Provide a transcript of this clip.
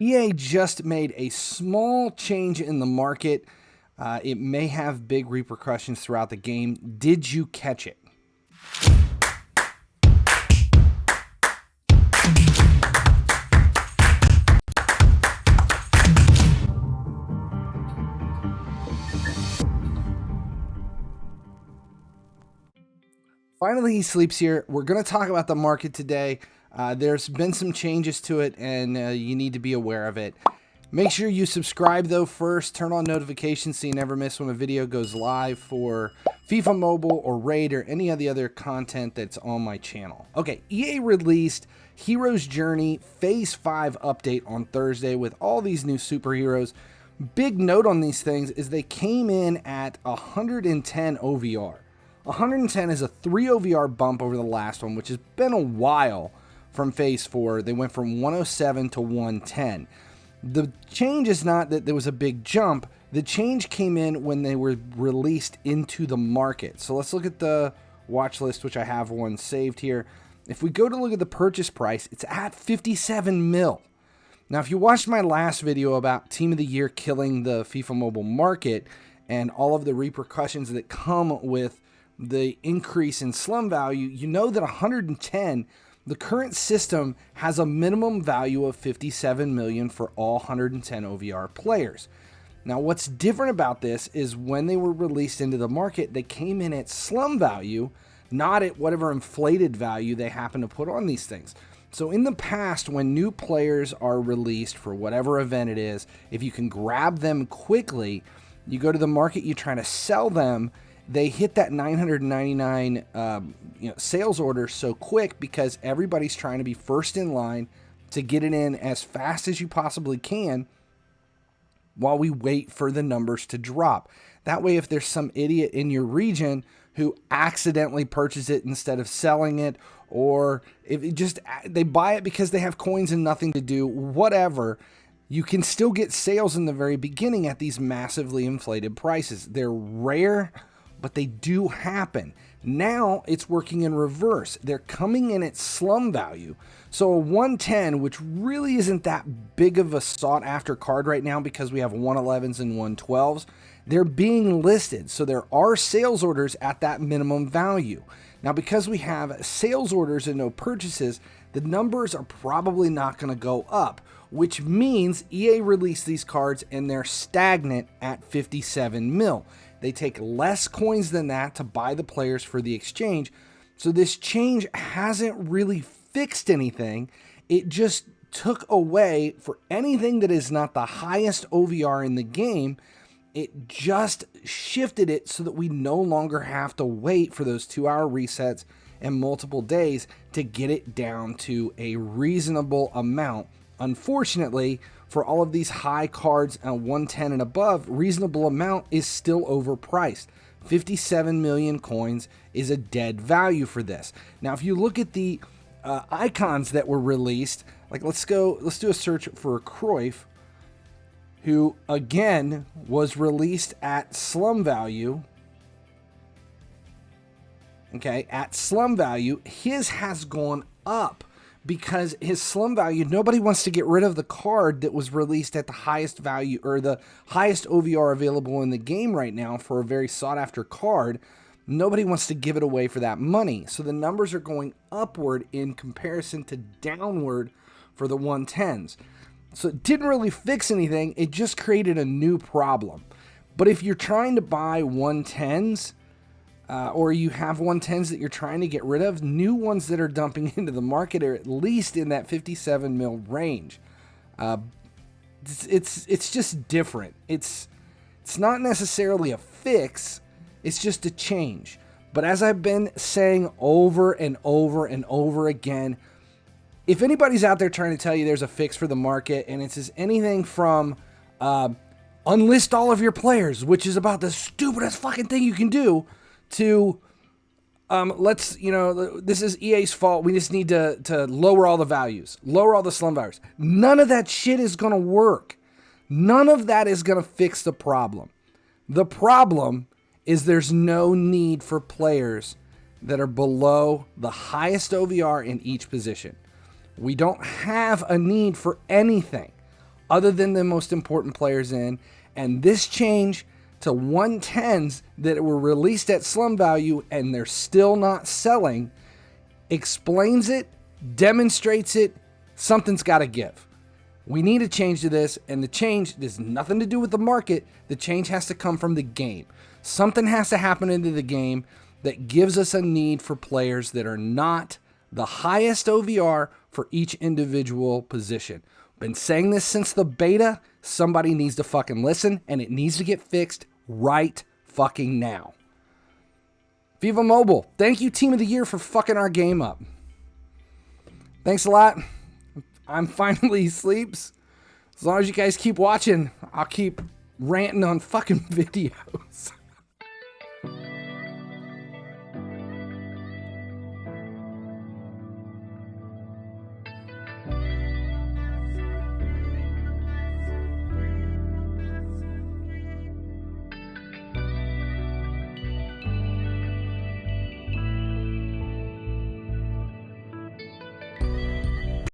EA just made a small change in the market. It may have big repercussions throughout the game. Did you catch it? Finally, he sleeps here. We're going to talk about the market today. There's been some changes to it, and you need to be aware of it. Make sure you subscribe, though, first. Turn on notifications so you never miss when a video goes live for FIFA Mobile or Raid or any of the other content that's on my channel. Okay, EA released Hero's Journey Phase 5 update on Thursday with all these new superheroes. Big note on these things is they came in at 110 OVR. 110 is a 3 OVR bump over the last one, which has been a while from Phase 4. They went from 107 to 110. The change is not that there was a big jump. The change came in when they were released into the market. So let's look at the watch list, which I have one saved here. If we go to look at the purchase price, it's at 57 mil. Now, if you watched my last video about Team of the Year killing the FIFA Mobile market and all of the repercussions that come with the increase in slum value, you know that 110, the current system has a minimum value of 57 million for all 110 OVR players. Now, what's different about this is when they were released into the market, they came in at slum value, not at whatever inflated value they happen to put on these things. So in the past, when new players are released for whatever event it is, if you can grab them quickly, you go to the market, you try to sell them, they hit that 999 sales order so quick because everybody's trying to be first in line to get it in as fast as you possibly can while we wait for the numbers to drop. That way, if there's some idiot in your region who accidentally purchases it instead of selling it, or if it just they buy it because they have coins and nothing to do, whatever, you can still get sales in the very beginning at these massively inflated prices. They're rare, but they do happen. Now it's working in reverse. They're coming in at slum value. So a 110, which really isn't that big of a sought after card right now because we have 111s and 112s, they're being listed. So there are sales orders at that minimum value. Now, because we have sales orders and no purchases, the numbers are probably not going to go up, which means EA released these cards and they're stagnant at 57 mil. They take less coins than that to buy the players for the exchange. So this change hasn't really fixed anything. It just took away for anything that is not the highest OVR in the game. It just shifted it so that we no longer have to wait for those 2-hour resets and multiple days to get it down to a reasonable amount. Unfortunately, for all of these high cards at 110 and above, reasonable amount is still overpriced. 57 million coins is a dead value for this. Now, if you look at the icons that were released, like let's do a search for Cruyff, who again was released at slum value. Okay, at slum value, his has gone up because his slum value, nobody wants to get rid of the card that was released at the highest value or the highest OVR available in the game right now for a very sought after card. Nobody wants to give it away for that money. So the numbers are going upward in comparison to downward for the 110s. So it didn't really fix anything. It just created a new problem. But if you're trying to buy 110s, or you have 110s that you're trying to get rid of, new ones that are dumping into the market are at least in that 57 mil range. It's just different. It's not necessarily a fix. It's just a change. But as I've been saying over and over and over again, if anybody's out there trying to tell you there's a fix for the market and it says anything from unlist all of your players, which is about the stupidest fucking thing you can do, to this is EA's fault, we just need to lower all the values, lower all the slum values. None of that shit is going to work. None of that is going to fix the problem. The problem is there's no need for players that are below the highest OVR in each position. We don't have a need for anything. other than the most important players in. And this change to 110s that were released at slum value and they're still not selling explains it, demonstrates it. Something's got to give. We need a change to this, and the change has nothing to do with the market. The change has to come from the game. Something has to happen into the game that gives us a need for players that are not the highest OVR for each individual position. Been saying this since the beta. Somebody needs to fucking listen, and it needs to get fixed right fucking now. FIFA Mobile, thank you, Team of the Year, for fucking our game up. Thanks a lot. I'm FinallyHeSleeps. As long as you guys keep watching, I'll keep ranting on fucking videos.